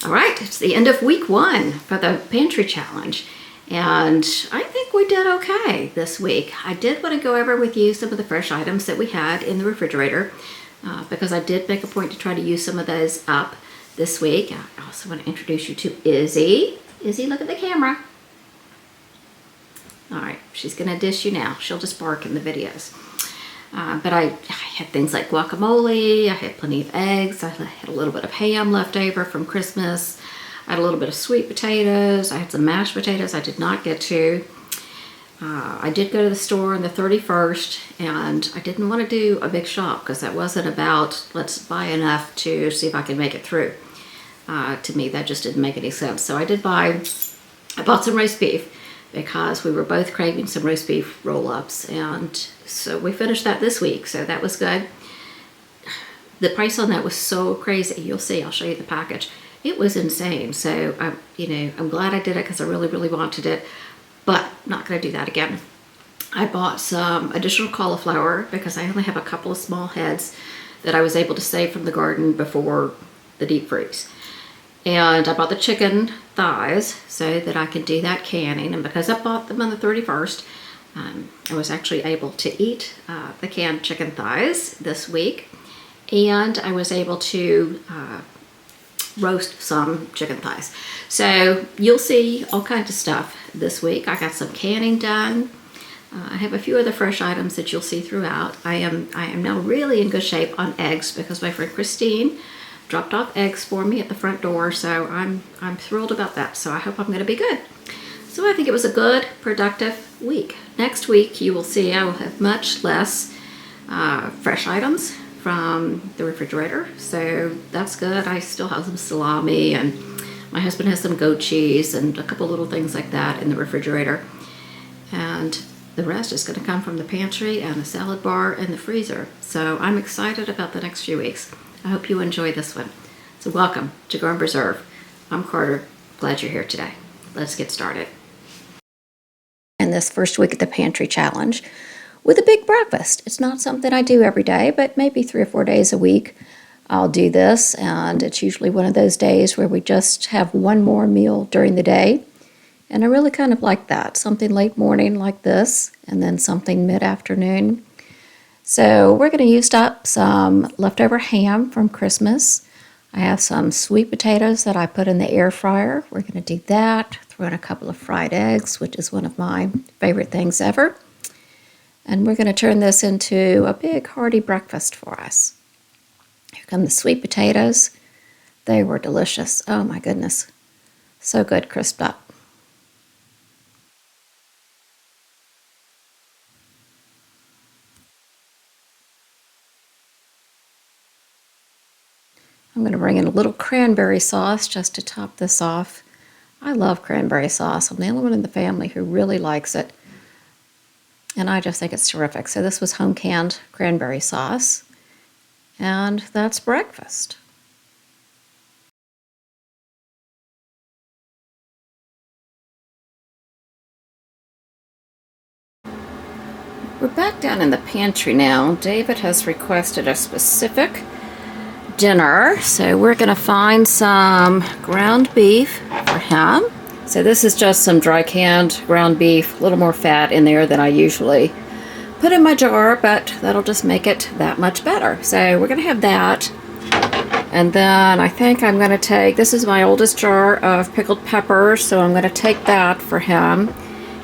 All right, it's the end of week 1 for the Pantry Challenge, and I think we did okay this week. I did want to go over with you some of the fresh items that we had in the refrigerator because I did make a point to try to use some of those up this week. I also want to introduce you to Izzy. Izzy, look at the camera. All right, she's going to dish you now. She'll just bark in the videos. But I had things like guacamole, I had plenty of eggs, I had a little bit of ham left over from Christmas, I had a little bit of sweet potatoes, I had some mashed potatoes I did not get to. I did go to the store on the 31st, and I didn't want to do a big shop because that wasn't about let's buy enough to see if I can make it through. To me, that just didn't make any sense. So I bought some roast beef, because we were both craving some roast beef roll-ups, and so we finished that this week, so that was good. The price on that was so crazy. You'll see, I'll show you the package. It was insane. So I'm glad I did it because I really, really wanted it, but not going to do that again. I bought some additional cauliflower because I only have a couple of small heads that I was able to save from the garden before the deep freeze. And I bought the chicken thighs so that I can do that canning. And because I bought them on the 31st, I was actually able to eat the canned chicken thighs this week. And I was able to roast some chicken thighs. So you'll see all kinds of stuff this week. I got some canning done. I have a few other fresh items that you'll see throughout. I am now really in good shape on eggs because my friend Christine dropped off eggs for me at the front door, so I'm thrilled about that. So I hope I'm going to be good. So I think it was a good, productive week. Next week you will see I will have much less fresh items from the refrigerator, so that's good. I still have some salami, and my husband has some goat cheese and a couple little things like that in the refrigerator, and the rest is going to come from the pantry and the salad bar and the freezer. So I'm excited about the next few weeks. I hope you enjoy this one. So welcome to Grow and Preserve. I'm Carter. Glad you're here today. Let's get started. And this first week of the Pantry Challenge with a big breakfast. It's not something I do every day, but maybe 3 or 4 days a week I'll do this. And it's usually one of those days where we just have one more meal during the day. And I really kind of like that. Something late morning like this, and then something mid-afternoon. So we're going to use up some leftover ham from Christmas. I have some sweet potatoes that I put in the air fryer. We're going to do that. Throw in a couple of fried eggs, which is one of my favorite things ever. And we're going to turn this into a big hearty breakfast for us. Here come the sweet potatoes. They were delicious. Oh my goodness. So good, crisped up. I'm going to bring in a little cranberry sauce just to top this off. I love cranberry sauce. I'm the only one in the family who really likes it. And I just think it's terrific. So this was home canned cranberry sauce. And that's breakfast. We're back down in the pantry now. David has requested a specific dinner, so we're going to find some ground beef for him. So this is just some dry canned ground beef, a little more fat in there than I usually put in my jar, but that'll just make it that much better. So we're going to have that, and then I think I'm going to take, this is my oldest jar of pickled peppers, so I'm going to take that for him.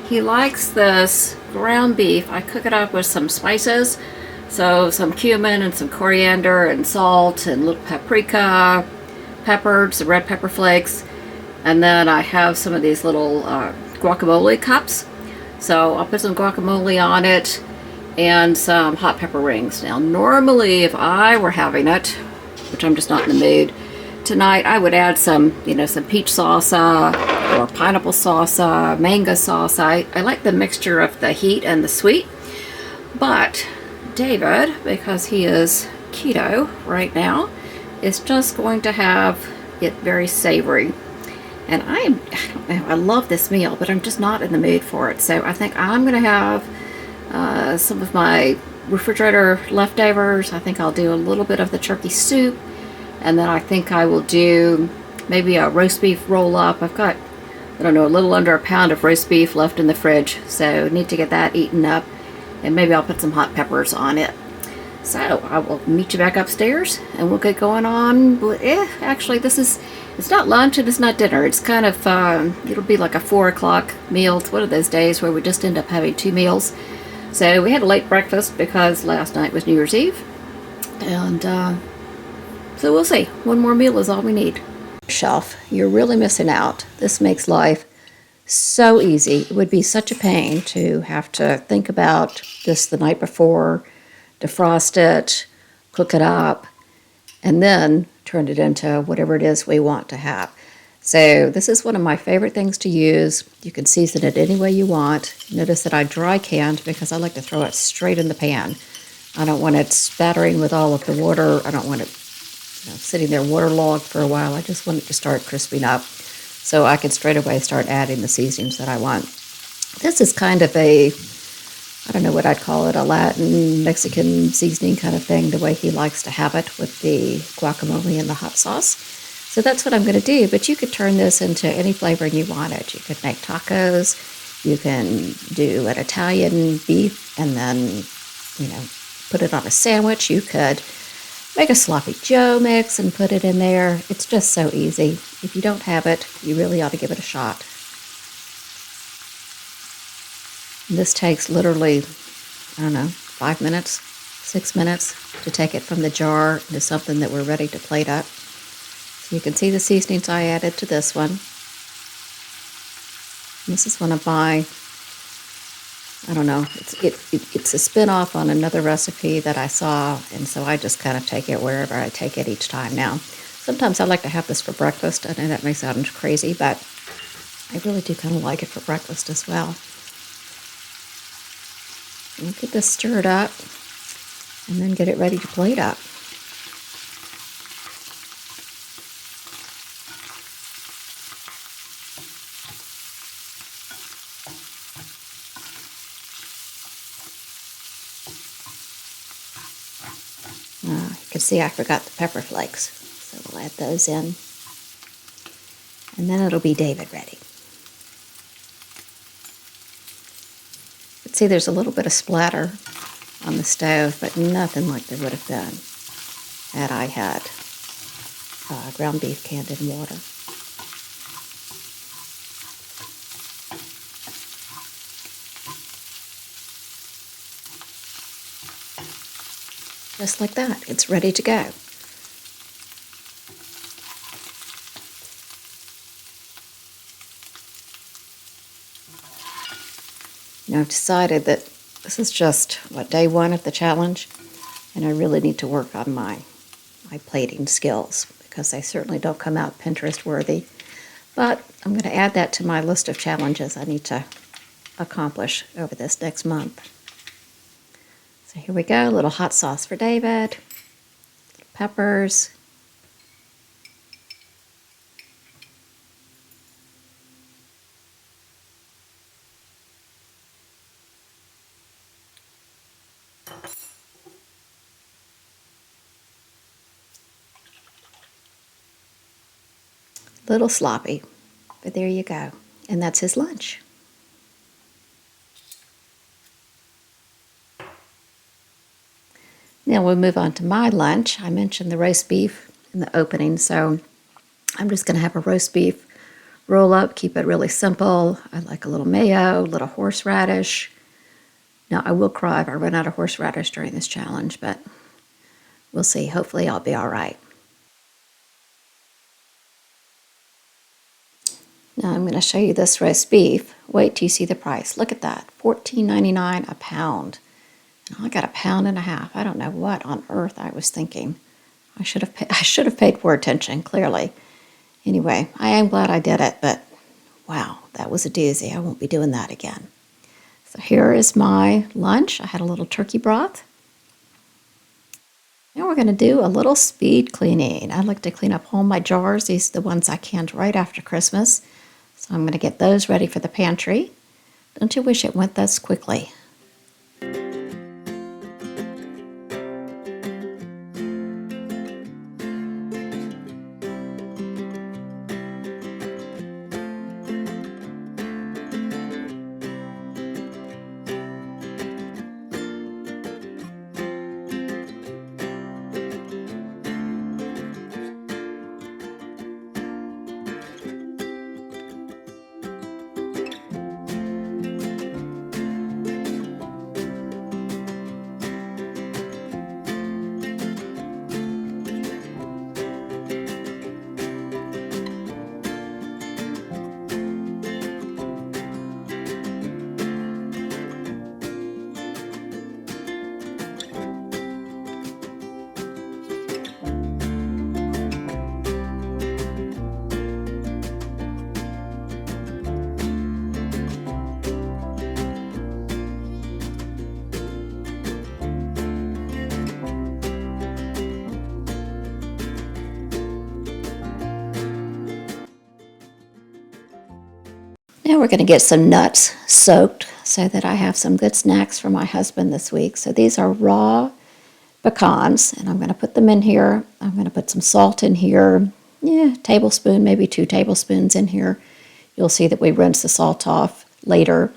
He likes this ground beef. I cook it up with some spices. So some cumin and some coriander and salt and little paprika, peppers, red pepper flakes. And then I have some of these little guacamole cups. So I'll put some guacamole on it and some hot pepper rings. Now normally if I were having it, which I'm just not in the mood tonight, I would add some peach salsa or pineapple salsa, mango salsa. I like the mixture of the heat and the sweet. But David, because he is keto right now, is just going to have it very savory. And I love this meal, but I'm just not in the mood for it. So I think I'm going to have some of my refrigerator leftovers. I think I'll do a little bit of the turkey soup, and then I think I will do maybe a roast beef roll up. I've got, I don't know, a little under a pound of roast beef left in the fridge, so need to get that eaten up, and maybe I'll put some hot peppers on it. So I will meet you back upstairs and we'll get going on. Actually, it's not lunch and it's not dinner. It's kind of, it'll be like a 4 o'clock meal. It's one of those days where we just end up having 2 meals. So we had a late breakfast because last night was New Year's Eve. And so we'll see. One more meal is all we need. Shelf, you're really missing out. This makes life so easy. It would be such a pain to have to think about this the night before, defrost it, cook it up, and then turn it into whatever it is we want to have. So this is one of my favorite things to use. You can season it any way you want. Notice that I dry canned because I like to throw it straight in the pan. I don't want it spattering with all of the water. I don't want it sitting there waterlogged for a while. I just want it to start crisping up so I can straight away start adding the seasonings that I want. This is kind of a, I don't know what I'd call it, a Latin, Mexican seasoning kind of thing, the way he likes to have it with the guacamole and the hot sauce. So that's what I'm going to do, but you could turn this into any flavoring you wanted. You could make tacos, you can do an Italian beef and then, put it on a sandwich. You could make a sloppy Joe mix and put it in there. It's just so easy. If you don't have it, you really ought to give it a shot. This takes literally, 5 minutes, 6 minutes to take it from the jar into something that we're ready to plate up. So you can see the seasonings I added to this one. This is one of my, it's a spin-off on another recipe that I saw, and so I just kind of take it wherever I take it each time now. Sometimes I like to have this for breakfast. I know that may sound crazy, but I really do kind of like it for breakfast as well. We'll get this stirred up and then get it ready to plate up. You can see I forgot the pepper flakes, so we'll add those in. And then it'll be David ready. See, there's a little bit of splatter on the stove, but nothing like there would have been had I had ground beef canned in water. Just like that, it's ready to go. I've decided that this is just, day 1 of the challenge, and I really need to work on my plating skills because they certainly don't come out Pinterest worthy. But I'm going to add that to my list of challenges I need to accomplish over this next month. So here we go, a little hot sauce for David, little peppers. Little sloppy, but there you go. And that's his lunch. Now we'll move on to my lunch. I mentioned the roast beef in the opening, so I'm just going to have a roast beef roll up, keep it really simple. I like a little mayo, a little horseradish. Now I will cry if I run out of horseradish during this challenge, but we'll see. Hopefully I'll be all right. Now I'm going to show you this roast beef. Wait till you see the price. Look at that, $14.99 a pound. And I got a pound and a half. I don't know what on earth I was thinking. I should have paid more attention, clearly. Anyway, I am glad I did it, but wow, that was a doozy. I won't be doing that again. So here is my lunch. I had a little turkey broth. Now we're going to do a little speed cleaning. I like to clean up all my jars. These are the ones I canned right after Christmas. So I'm going to get those ready for the pantry. Don't you wish it went this quickly? Now we're going to get some nuts soaked so that I have some good snacks for my husband this week. So these are raw pecans, and I'm going to put them in here. I'm going to put some salt in here, tablespoon, maybe 2 tablespoons in here. You'll see that we rinse the salt off later,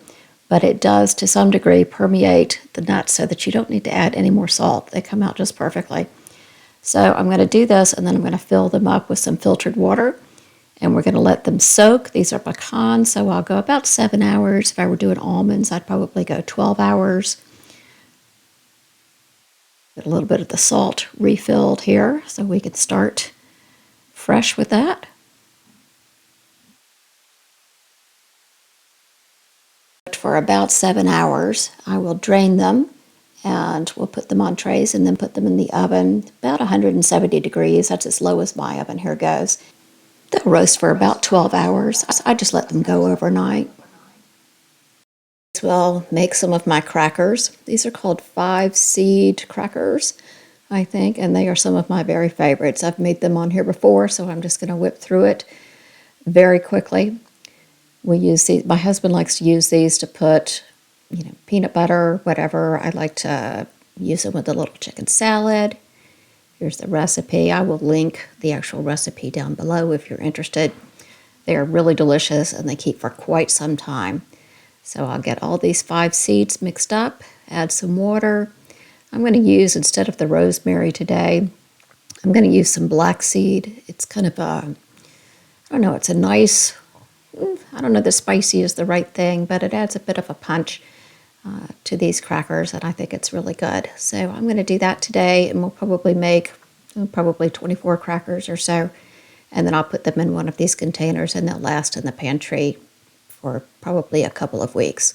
but it does to some degree permeate the nuts so that you don't need to add any more salt. They come out just perfectly. So I'm going to do this, and then I'm going to fill them up with some filtered water, and we're going to let them soak. These are pecans, so I'll go about 7 hours. If I were doing almonds, I'd probably go 12 hours. Get a little bit of the salt refilled here so we can start fresh with that. For about 7 hours, I will drain them, and we'll put them on trays and then put them in the oven about 170 degrees. That's as low as my oven here goes. They'll roast for about 12 hours. I just let them go overnight. We'll make some of my crackers. These are called 5-seed crackers, I think, and they are some of my very favorites. I've made them on here before, so I'm just going to whip through it very quickly. We use these. My husband likes to use these to put, peanut butter, whatever. I like to use them with a little chicken salad. Here's the recipe. I will link the actual recipe down below if you're interested. They are really delicious, and they keep for quite some time. So I'll get all these 5 seeds mixed up, add some water. I'm going to use, instead of the rosemary today, I'm going to use some black seed. It's kind of it's a nice, I don't know if spicy is the right thing, but it adds a bit of a punch to these crackers, and I think it's really good. So I'm going to do that today, and we'll probably make 24 crackers or so, and then I'll put them in one of these containers, and they'll last in the pantry for probably a couple of weeks.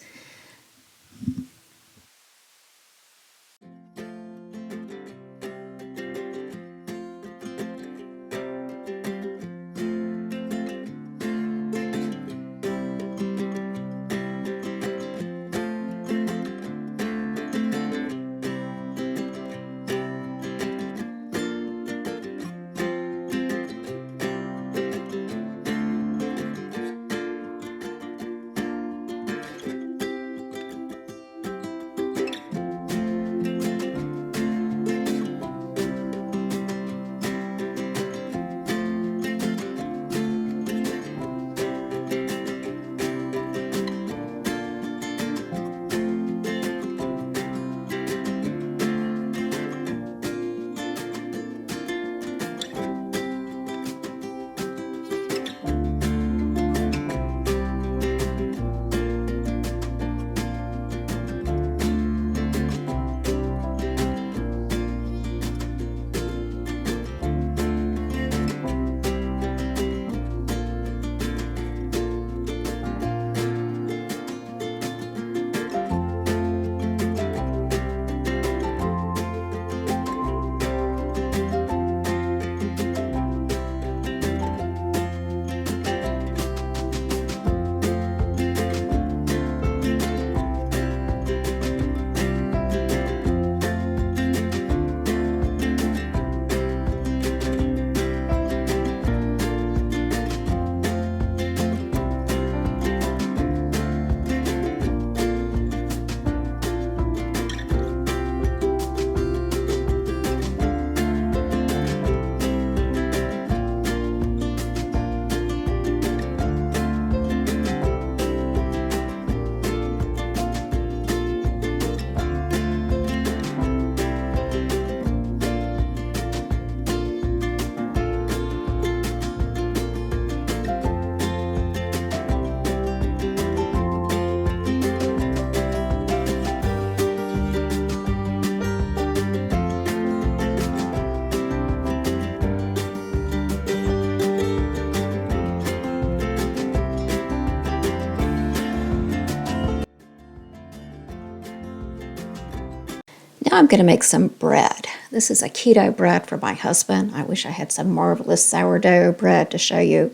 Now I'm going to make some bread. This is a keto bread for my husband. I wish I had some marvelous sourdough bread to show you,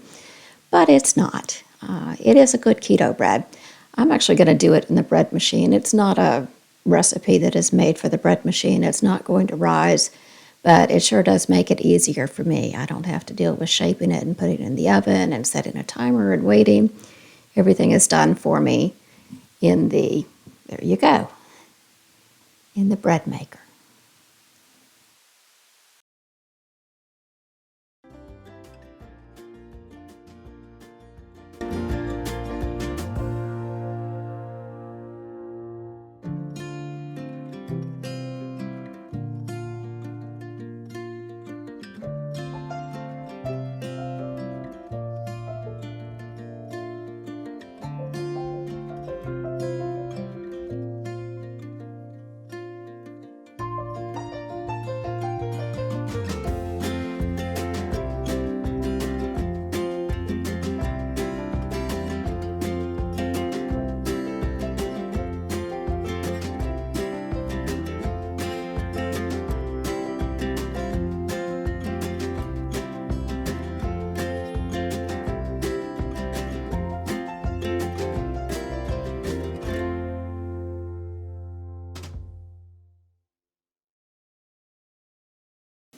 but it's not. It is a good keto bread. I'm actually going to do it in the bread machine. It's not a recipe that is made for the bread machine. It's not going to rise, but it sure does make it easier for me. I don't have to deal with shaping it and putting it in the oven and setting a timer and waiting. Everything is done for me in there you go, in the bread maker.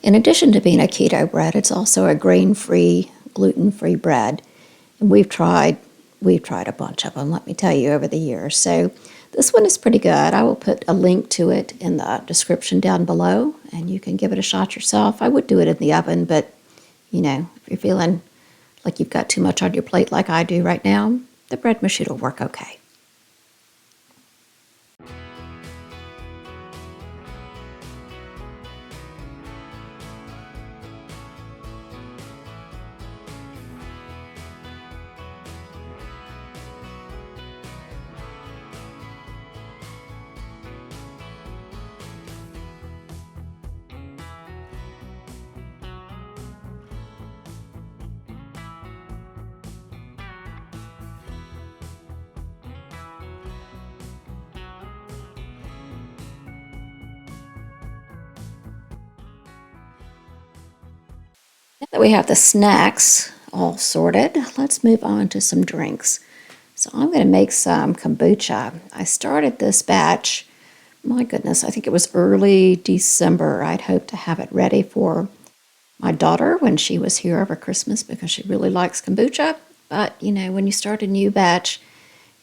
In addition to being a keto bread, it's also a grain-free, gluten-free bread. And we've tried a bunch of them, let me tell you, over the years. So this one is pretty good. I will put a link to it in the description down below, and you can give it a shot yourself. I would do it in the oven, but, if you're feeling like you've got too much on your plate like I do right now, the bread machine will work okay. Now that we have the snacks all sorted, let's move on to some drinks. So I'm going to make some kombucha. I started this batch, my goodness, I think it was early December. I'd hoped to have it ready for my daughter when she was here over Christmas because she really likes kombucha. But, when you start a new batch,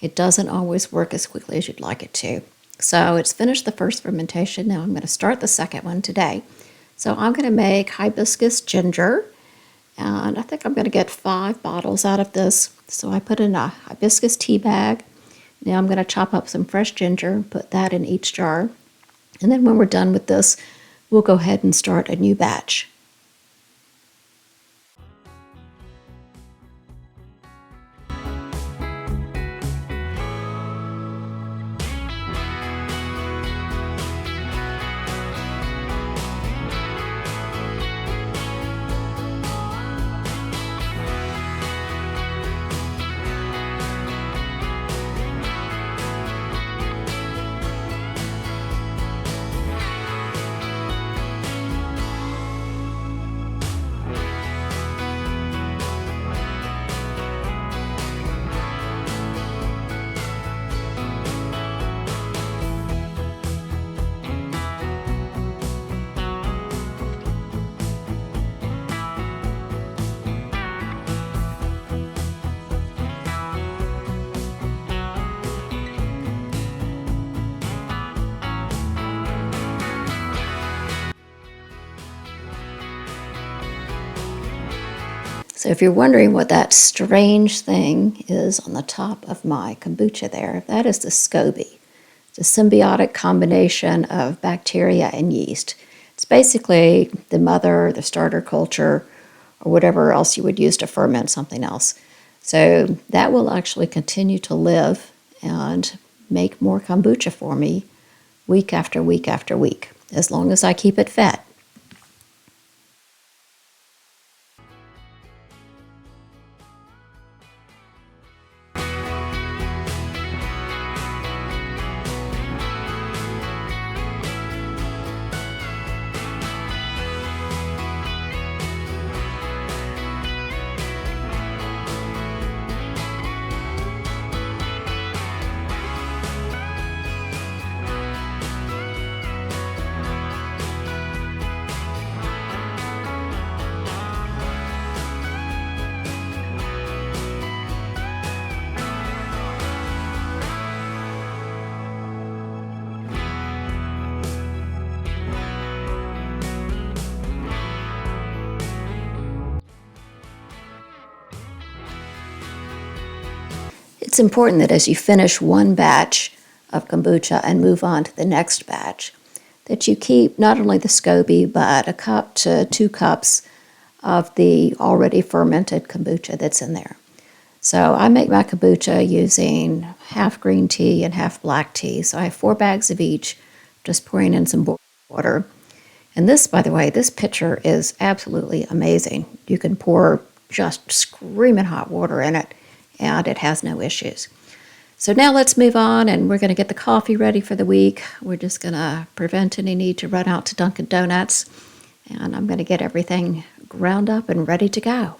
it doesn't always work as quickly as you'd like it to. So it's finished the first fermentation. Now I'm going to start the second one today. So I'm going to make hibiscus ginger, and I think I'm going to get 5 bottles out of this. So I put in a hibiscus tea bag. Now I'm going to chop up some fresh ginger and put that in each jar. And then when we're done with this, we'll go ahead and start a new batch. So if you're wondering what that strange thing is on the top of my kombucha there, that is the SCOBY. It's a symbiotic combination of bacteria and yeast. It's basically the mother, the starter culture, or whatever else you would use to ferment something else. So that will actually continue to live and make more kombucha for me week after week after week, as long as I keep it fed. It's important that as you finish one batch of kombucha and move on to the next batch, that you keep not only the SCOBY, but a cup to 2 cups of the already fermented kombucha that's in there. So I make my kombucha using half green tea and half black tea. So I have 4 bags of each, just pouring in some water. And this, by the way, this pitcher is absolutely amazing. You can pour just screaming hot water in it, and it has no issues. So now let's move on, and we're going to get the coffee ready for the week. We're just going to prevent any need to run out to Dunkin' Donuts, and I'm going to get everything ground up and ready to go.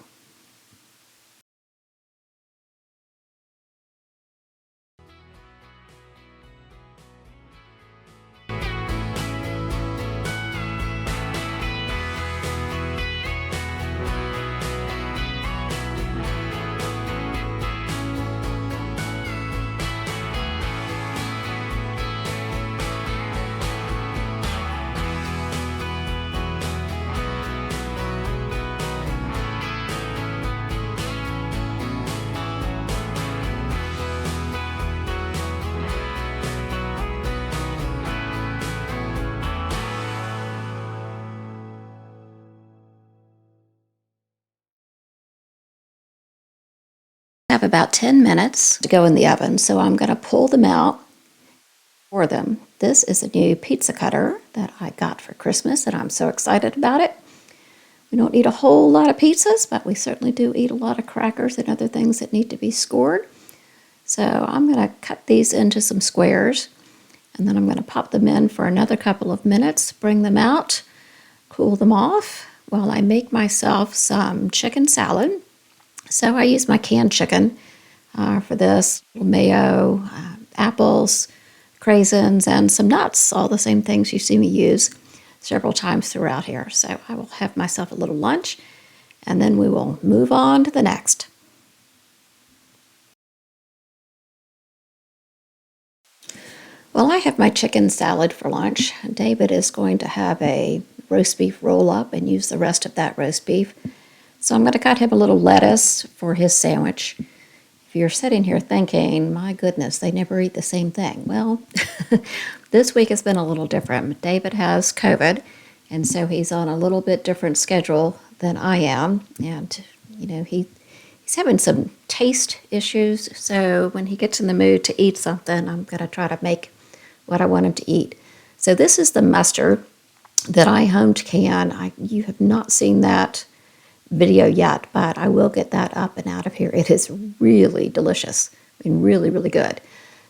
I have about 10 minutes to go in the oven, so I'm going to pull them out for them. This is a new pizza cutter that I got for Christmas, and I'm so excited about it. We don't eat a whole lot of pizzas, but we certainly do eat a lot of crackers and other things that need to be scored. So I'm going to cut these into some squares, and then I'm going to pop them in for another couple of minutes, bring them out, cool them off while I make myself some chicken salad. So I use my canned chicken for this, mayo, apples, craisins, and some nuts, all the same things you see me use several times throughout here. So I will have myself a little lunch, and then we will move on to the next. Well, I have my chicken salad for lunch. David is going to have a roast beef roll-up and use the rest of that roast beef. So I'm going to cut him a little lettuce for his sandwich. If you're sitting here thinking, my goodness, they never eat the same thing. Well, this week has been a little different. David has COVID, and so he's on a little bit different schedule than I am. And, he's having some taste issues. So when he gets in the mood to eat something, I'm going to try to make what I want him to eat. So this is the mustard that I home can. You have not seen that video yet, but I will get that up and out of here. It is really delicious. Really, really good.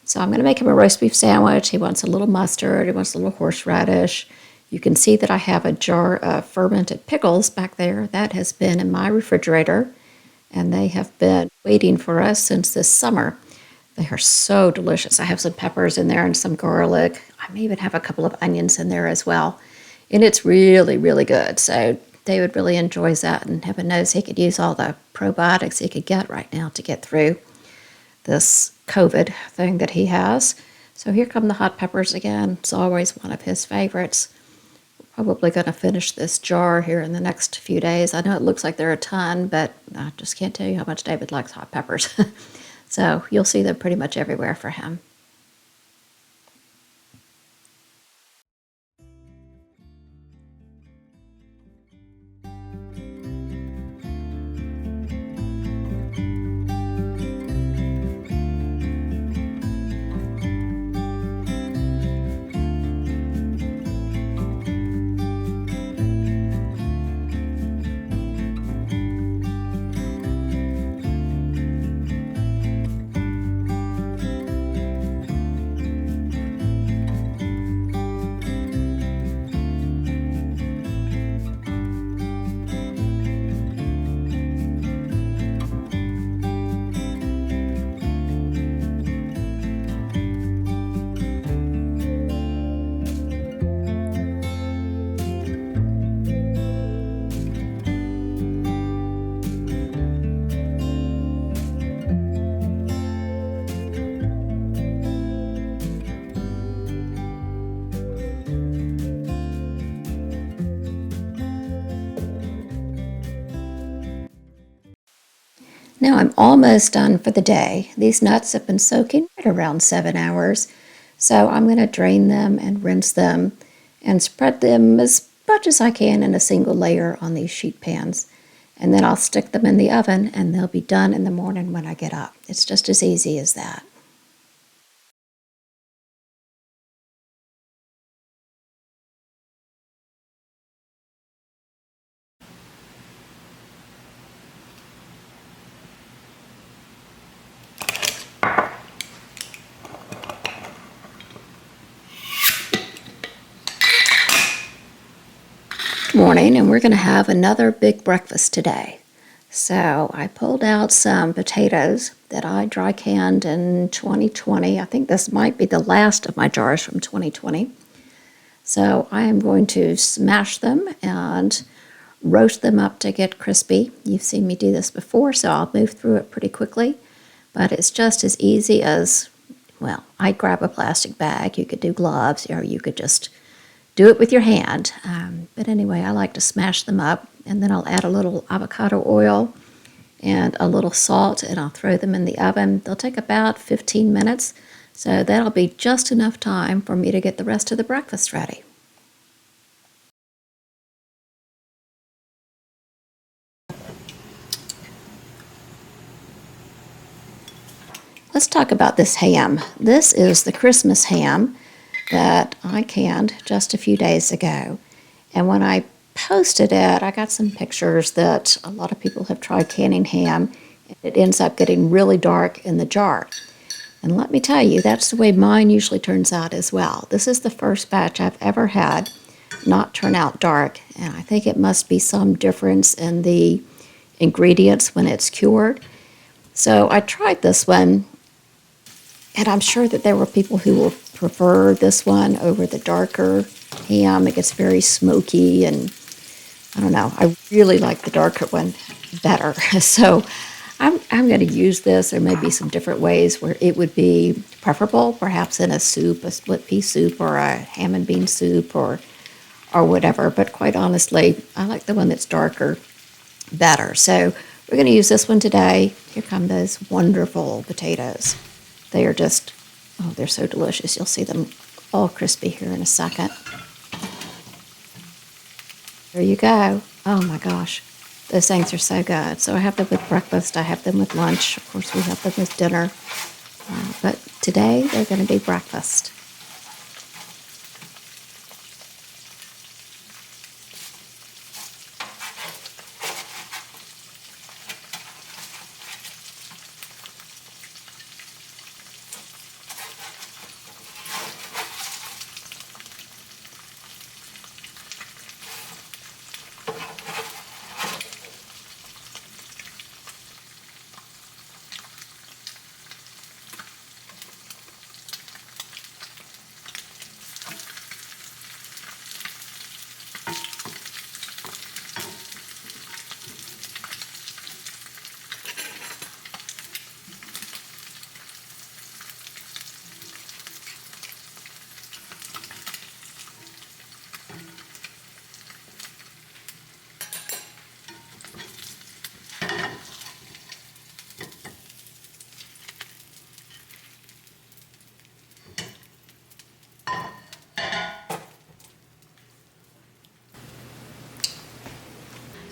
So I'm going to make him a roast beef sandwich. He wants a little mustard. He wants a little horseradish. You can see that I have a jar of fermented pickles back there. That has been in my refrigerator, and they have been waiting for us since this summer. They are so delicious. I have some peppers in there and some garlic. I may even have a couple of onions in there as well. And it's really, really good. So David really enjoys that, and heaven knows he could use all the probiotics he could get right now to get through this COVID thing that he has. So here come the hot peppers again. It's always one of his favorites. We're probably going to finish this jar here in the next few days. I know it looks like there are a ton, but I just can't tell you how much David likes hot peppers. So you'll see them pretty much everywhere for him. Now I'm almost done for the day. These nuts have been soaking right around 7 hours. So I'm going to drain them and rinse them and spread them as much as I can in a single layer on these sheet pans. And then I'll stick them in the oven and they'll be done in the morning when I get up. It's just as easy as that. Morning, and we're going to have another big breakfast today. So I pulled out some potatoes that I dry canned in 2020. I think this might be the last of my jars from 2020. So I am going to smash them and roast them up to get crispy. You've seen me do this before, so I'll move through it pretty quickly. But it's just as easy as, well, I grab a plastic bag. You could do gloves, or you could just do it with your hand. But anyway, I like to smash them up, and then I'll add a little avocado oil and a little salt, and I'll throw them in the oven. They'll take about 15 minutes, so that'll be just enough time for me to get the rest of the breakfast ready. Let's talk about this ham. This is the Christmas ham that I canned just a few days ago. And when I posted it, I got some pictures that a lot of people have tried canning ham, and it ends up getting really dark in the jar. And let me tell you, that's the way mine usually turns out as well. This is the first batch I've ever had not turn out dark, and I think it must be some difference in the ingredients when it's cured. So I tried this one, and I'm sure that there were people who will prefer this one over the darker ham. It gets very smoky, and I don't know. I really like the darker one better. So I'm going to use this. There may be some different ways where it would be preferable, perhaps in a soup, a split pea soup, or a ham and bean soup, or whatever. But quite honestly, I like the one that's darker better. So we're going to use this one today. Here come those wonderful potatoes. They are just, oh, they're so delicious. You'll see them all crispy here in a second. There you go. Oh my gosh, those things are so good. So I have them with breakfast. I have them with lunch. Of course, we have them with dinner. But today, they're going to be breakfast.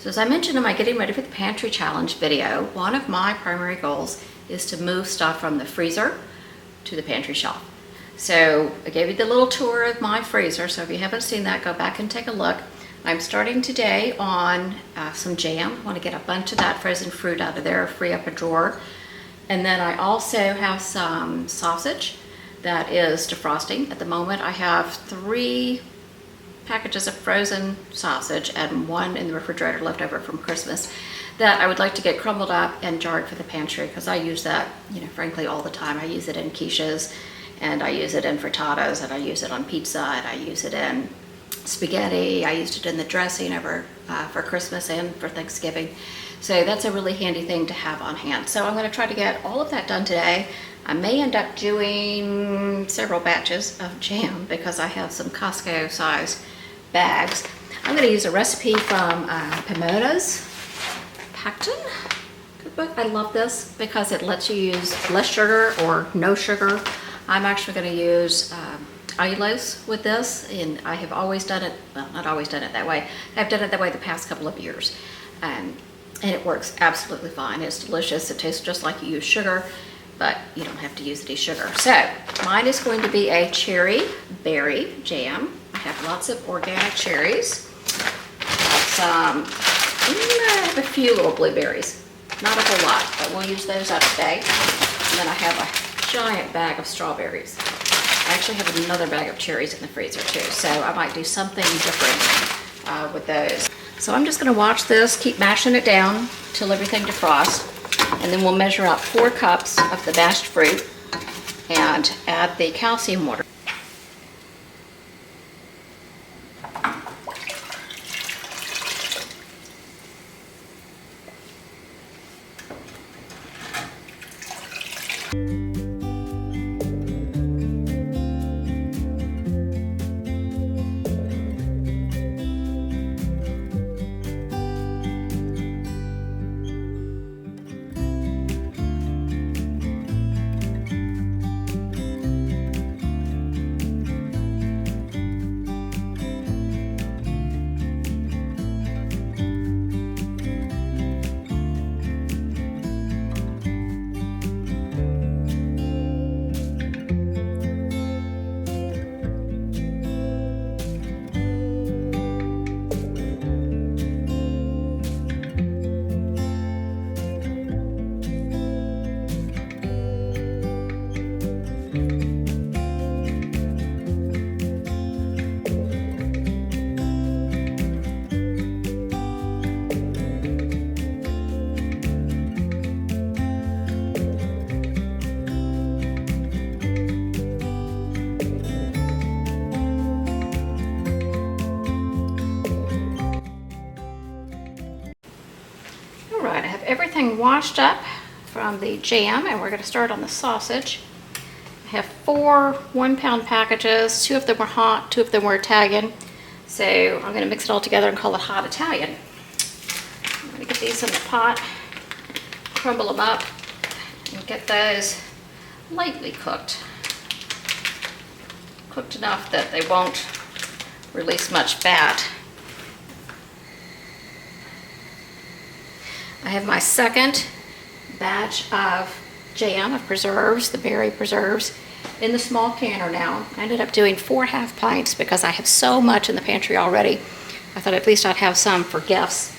So as I mentioned in my Getting Ready for the Pantry Challenge video, one of my primary goals is to move stuff from the freezer to the pantry shelf. So I gave you the little tour of my freezer, so if you haven't seen that, go back and take a look. I'm starting today on some jam. I want to get a bunch of that frozen fruit out of there, free up a drawer. And then I also have some sausage that is defrosting. At the moment I have 3 packages of frozen sausage and 1 in the refrigerator left over from Christmas that I would like to get crumbled up and jarred for the pantry, because I use that, frankly, all the time. I use it in quiches, and I use it in frittatas, and I use it on pizza, and I use it in spaghetti. I used it in the dressing over for Christmas and for Thanksgiving. So that's a really handy thing to have on hand. So I'm going to try to get all of that done today. I may end up doing several batches of jam because I have some Costco size bags. I'm going to use a recipe from Pomoda's Pacton. cookbook. I love this because it lets you use less sugar or no sugar. I'm actually going to use allulose with this, and I have always done it, well, not always done it that way. I've done it that way the past couple of years. And it works absolutely fine. It's delicious. It tastes just like you use sugar, but you don't have to use any sugar. So mine is going to be a cherry berry jam. I have lots of organic cherries. I have a few little blueberries. Not a whole lot, but we'll use those up today. And then I have a giant bag of strawberries. I actually have another bag of cherries in the freezer too, so I might do something different with those. So I'm just going to watch this, keep mashing it down till everything defrosts, and then we'll measure out 4 cups of the mashed fruit and add the calcium water. Everything washed up from the jam, and we're going to start on the sausage. I have 4 1-pound packages. 2 of them were hot, 2 of them were Italian. So I'm going to mix it all together and call it hot Italian. I'm going to get these in the pot, crumble them up, and get those lightly cooked. Cooked enough that they won't release much fat. I have my second batch of jam, of preserves, the berry preserves, in the small canner now. I ended up doing 4 half pints because I have so much in the pantry already. I thought at least I'd have some for gifts.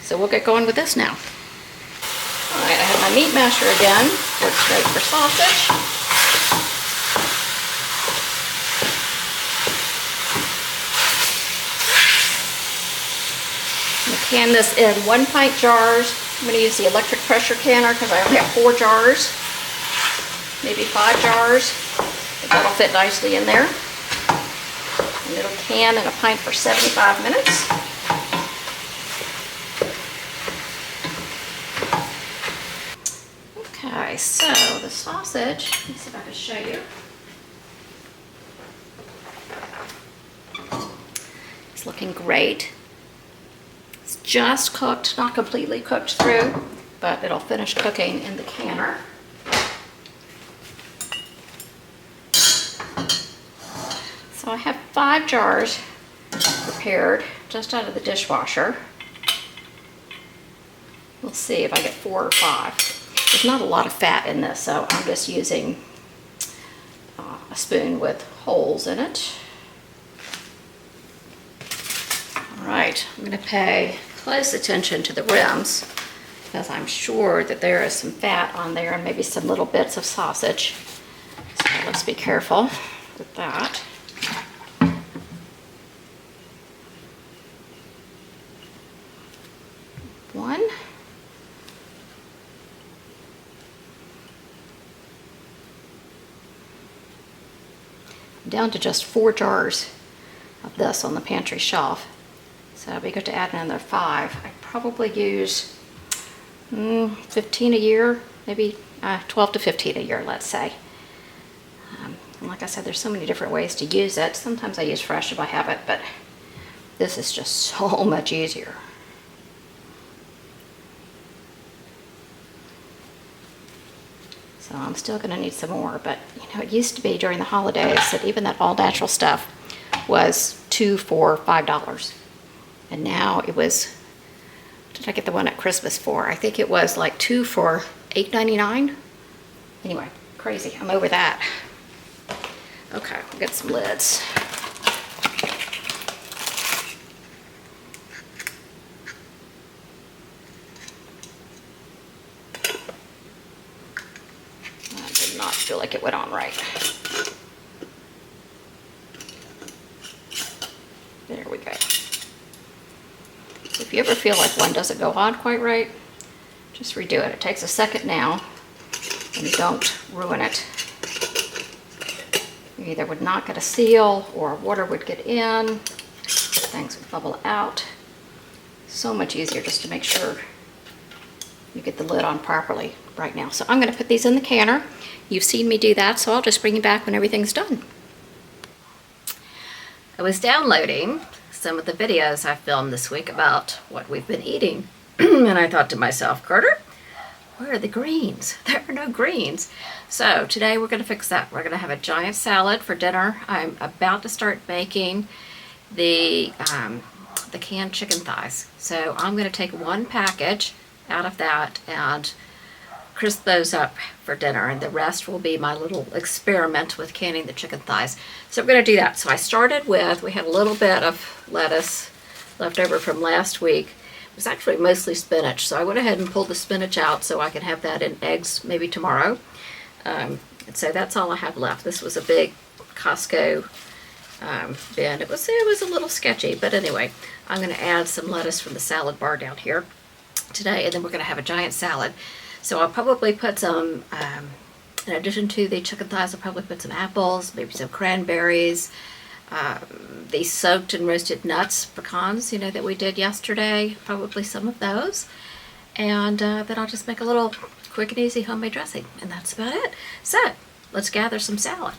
So we'll get going with this now. All right, I have my meat masher again. Works great for sausage. Can this in 1 pint jars. I'm going to use the electric pressure canner because I only have 4 jars, maybe 5 jars. But that'll fit nicely in there. And it'll can in a pint for 75 minutes. Okay, so the sausage, let me see if I can show you. It's looking great. It's just cooked, not completely cooked through, but it'll finish cooking in the canner. So I have 5 jars prepared just out of the dishwasher. We'll see if I get 4 or 5. There's not a lot of fat in this, so I'm just using a spoon with holes in it. All right, I'm going to pay close attention to the rims because I'm sure that there is some fat on there and maybe some little bits of sausage. So let's be careful with that. One. I'm down to just 4 jars of this on the pantry shelf. So it'll be good to add another 5. I probably use 15 a year, maybe 12 to 15 a year, let's say. And like I said, there's so many different ways to use it. Sometimes I use fresh if I have it, but this is just so much easier. So I'm still gonna need some more, but you know, it used to be during the holidays that even that all natural stuff was $2, $4, $5. And now it was, what did I get the one at Christmas for? I think it was like 2 for $8.99. Anyway, crazy, I'm over that. Okay, we'll get some lids. That did not feel like it went on right. There we go. If you ever feel like one doesn't go on quite right, just redo it. It takes a second now, and don't ruin it. You either would not get a seal, or water would get in, things would bubble out. So much easier just to make sure you get the lid on properly right now. So I'm going to put these in the canner. You've seen me do that, so I'll just bring you back when everything's done. I was downloading some of the videos I filmed this week about what we've been eating. And I thought to myself, Carter, where are the greens? There are no greens. So today we're going to fix that. We're going to have a giant salad for dinner. I'm about to start making the canned chicken thighs. So I'm going to take one package out of that and crisp those up for dinner, and the rest will be my little experiment with canning the chicken thighs. So we're going to do that. So I started with, we had a little bit of lettuce left over from last week. It was actually mostly spinach, so I went ahead and pulled the spinach out so I could have that in eggs maybe tomorrow. And so that's all I have left. This was a big Costco bin. It was a little sketchy, but anyway, I'm going to add some lettuce from the salad bar down here today, and then we're going to have a giant salad. So I'll probably put some, in addition to the chicken thighs, I'll probably put some apples, maybe some cranberries, these soaked and roasted nuts, pecans, you know, that we did yesterday, probably some of those. And then I'll just make a little quick and easy homemade dressing, and that's about it. So let's gather some salad.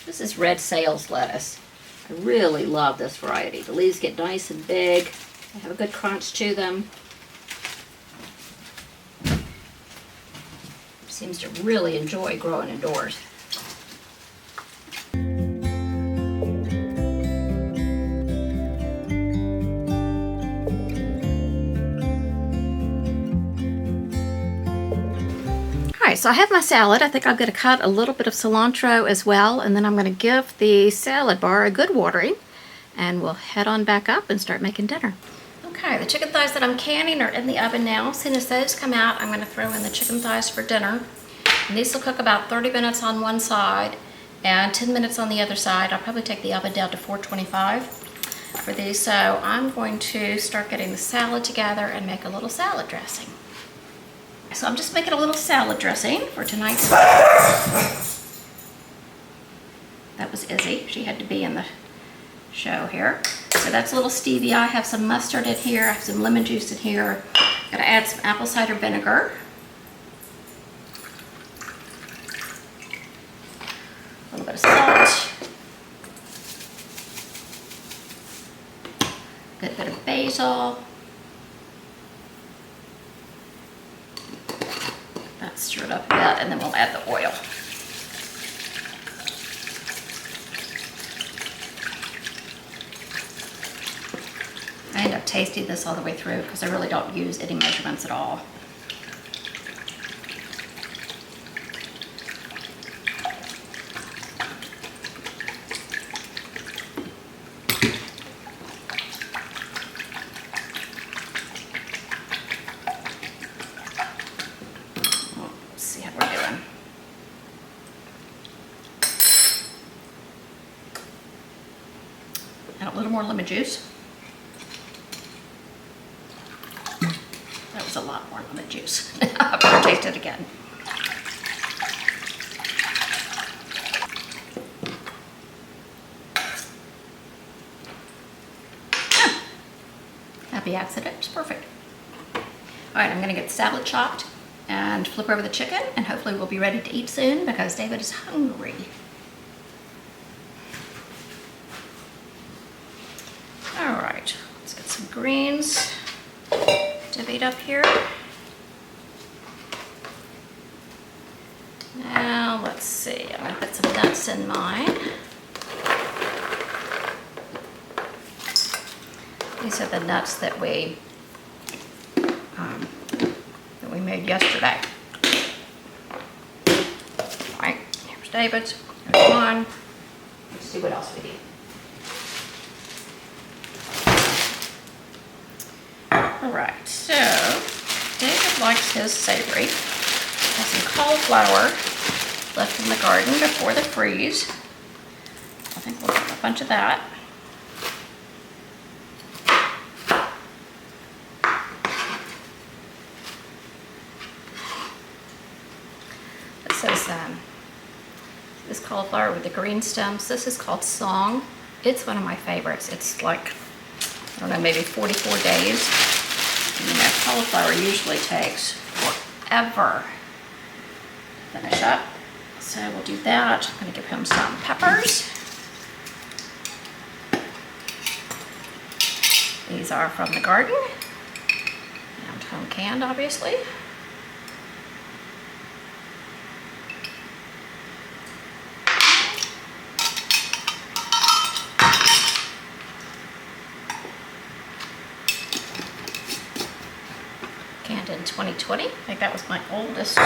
This is red sales lettuce. I really love this variety. The leaves get nice and big. They have a good crunch to them. Seems to really enjoy growing indoors. Alright, so I have my salad. I think I'm going to cut a little bit of cilantro as well, and then I'm going to give the salad bar a good watering, and we'll head on back up and start making dinner. Okay, the chicken thighs that I'm canning are in the oven now. As soon as those come out, I'm going to throw in the chicken thighs for dinner. And these will cook about 30 minutes on one side and 10 minutes on the other side. I'll probably take the oven down to 425 for these. So I'm going to start getting the salad together and make a little salad dressing. So I'm just making a little salad dressing for tonight's. That was Izzy. She had to be in the show here. So that's a little stevia. I have some mustard in here. I have some lemon juice in here. I'm going to add some apple cider vinegar. A little bit of salt. Good bit of basil. That's stirred up a bit, and then we'll add the oil. I end up tasting this all the way through because I really don't use any measurements at all. Let's see how we're doing. Add a little more lemon juice. That was a lot more lemon juice. I better taste it again. Happy accident, it's perfect. right, I'm gonna get the salad chopped and flip over the chicken, and hopefully we'll be ready to eat soon because David is hungry. All right, let's get some greens divvied up here. Now, let's see, I'm gonna put some nuts in mine. These are the nuts that we made yesterday. All right, here's David's, here's mine. Let's see what else we need. All right, so David likes his savory. Got some cauliflower left in the garden before the freeze. I think we'll get a bunch of that. This cauliflower with the green stems, this is called Song. It's one of my favorites. It's like, I don't know, maybe 44 days. And, you know, cauliflower usually takes forever to finish up. So we'll do that. I'm gonna give him some peppers. These are from the garden and home canned, obviously. Canned in 2020. I think that was my oldest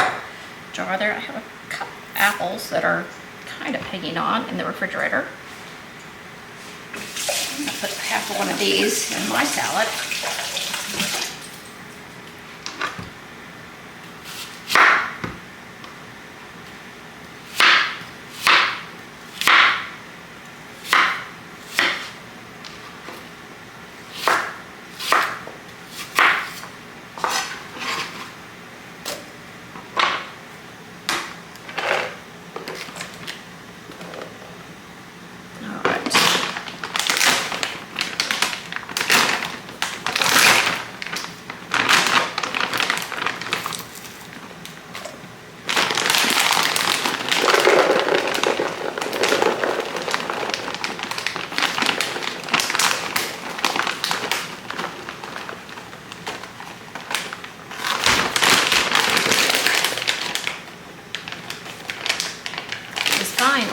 jar there. I have a couple apples that are kind of hanging on in the refrigerator. I'm gonna put half of one of these in my salad.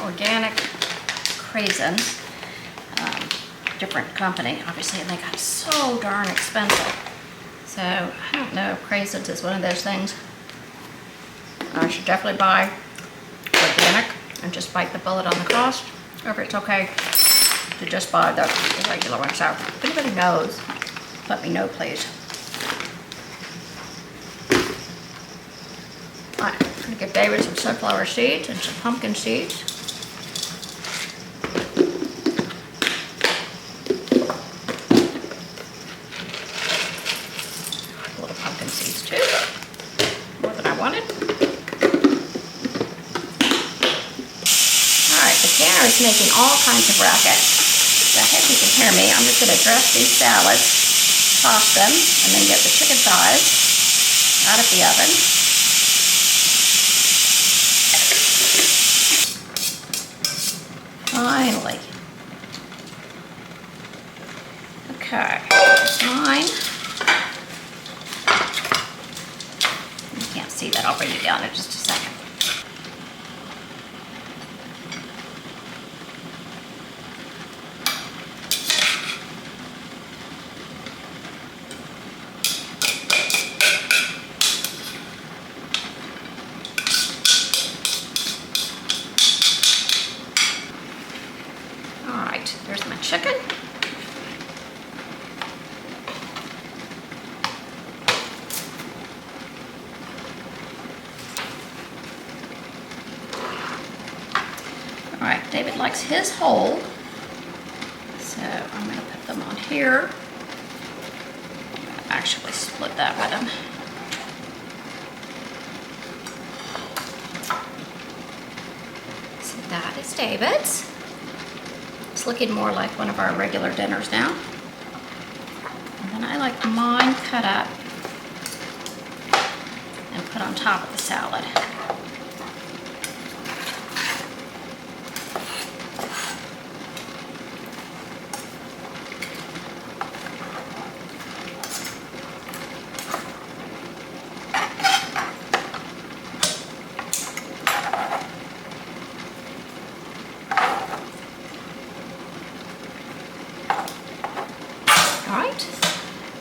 Organic craisins, different company, obviously, and they got so darn expensive. So I don't know if craisins is one of those things I should definitely buy organic and just bite the bullet on the cost, or if it's okay to just buy the regular one. So if anybody knows, let me know, please. All right, I'm gonna give David some sunflower seeds and some pumpkin seeds. Is making all kinds of racket. So I hope you can hear me. I'm just going to dress these salads, toss them, and then get the chicken thighs out of the oven. Finally. Okay, here's mine. You can't see that. I'll bring it down in just a second. There's my chicken. All right, David likes his whole, so I'm going to put them on here. I'm going to actually split that with him. So that is David's. It's looking more like one of our regular dinners now. And then I like mine cut up put on top of the salad.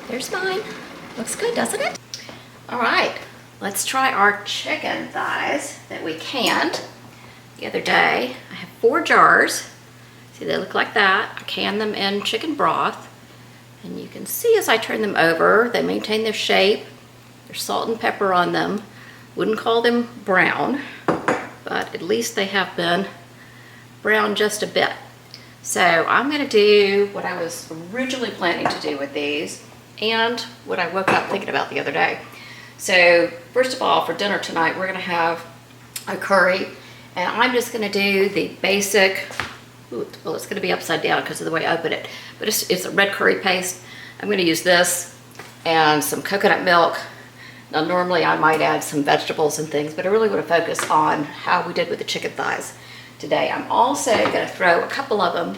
There's mine. Looks good, doesn't it? All right, let's try our chicken thighs that we canned the other day. I have 4 jars. See, they look like that. I canned them in chicken broth. And you can see as I turn them over, they maintain their shape. There's salt and pepper on them. Wouldn't call them brown, but at least they have been brown just a bit. So I'm gonna do what I was originally planning to do with these and what I woke up thinking about the other day. So first of all, for dinner tonight, we're gonna have a curry, and I'm just gonna do the basic, well, it's gonna be upside down because of the way I open it, but it's a red curry paste. I'm gonna use this and some coconut milk. Now normally I might add some vegetables and things, but I really wanna focus on how we did with the chicken thighs today. I'm also gonna throw a couple of them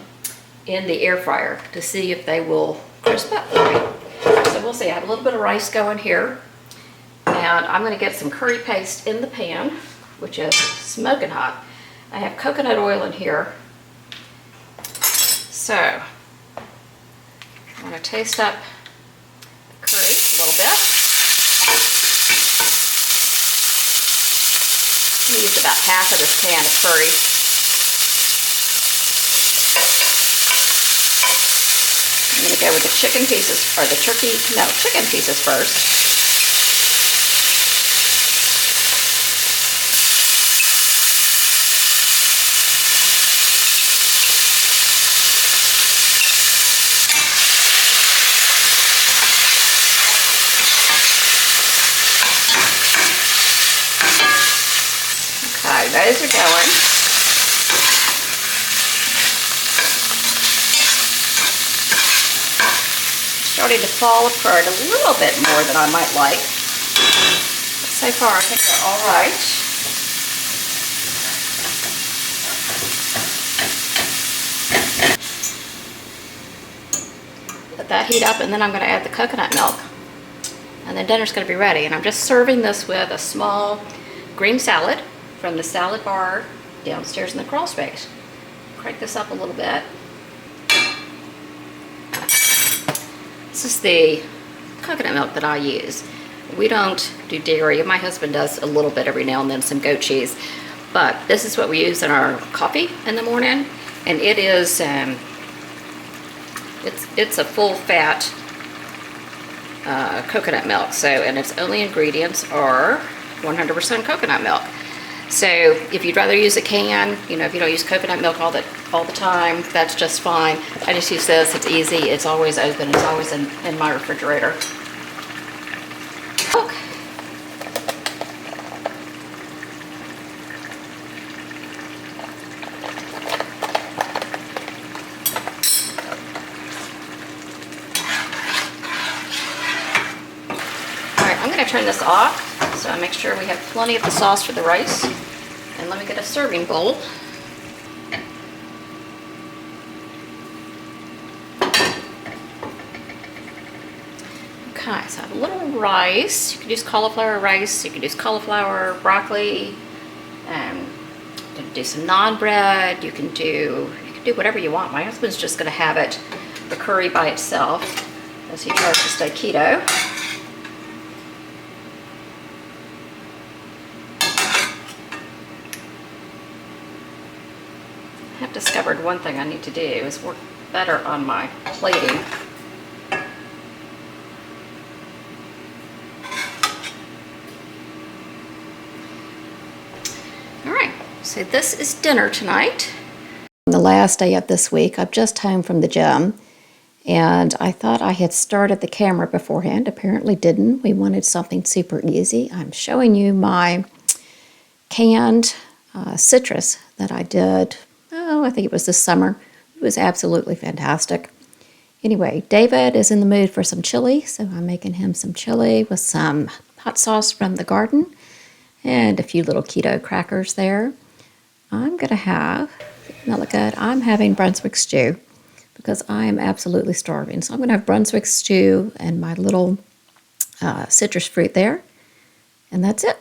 in the air fryer to see if they will crisp up for me. So we'll see. I have a little bit of rice going here, and I'm going to get some curry paste in the pan, which is smoking hot. I have coconut oil in here. So I'm going to taste up the curry a little bit. I'm going to use about half of this can of curry. I'm going to go with the chicken pieces, or the chicken pieces first. Okay, those are going. Starting to fall apart a little bit more than I might like. But so far, I think they're all right. Let that heat up, and then I'm going to add the coconut milk. And then dinner's going to be ready. And I'm just serving this with a small green salad from the salad bar downstairs in the crawl space. Crank this up a little bit. This is the coconut milk that I use. We don't do dairy. My husband does a little bit every now and then, some goat cheese. But this is what we use in our coffee in the morning. And it is, it's a full fat coconut milk. So, and its only ingredients are 100% coconut milk. So if you'd rather use a can, you know, if you don't use coconut milk all the time, that's just fine. I just use this. It's easy. It's always open. It's always in my refrigerator. Okay. All right, I'm going to turn this off. So I make sure we have plenty of the sauce for the rice. And let me get a serving bowl. Okay, so I have a little rice. You can use cauliflower rice, you can use cauliflower, broccoli, you can do some naan bread, you can do whatever you want. My husband's just gonna have it, the curry by itself, as he tries to stay keto. I've discovered one thing I need to do is work better on my plating. All right, so this is dinner tonight. On the last day of this week, I'm just home from the gym, and I thought I had started the camera beforehand. Apparently didn't. We wanted something super easy. I'm showing you my canned citrus that I did. Oh, I think it was this summer. It was absolutely fantastic. Anyway, David is in the mood for some chili, so I'm making him some chili with some hot sauce from the garden and a few little keto crackers there. I'm going to have, now look at, I'm having Brunswick stew because I am absolutely starving. So I'm going to have Brunswick stew and my little citrus fruit there. And that's it.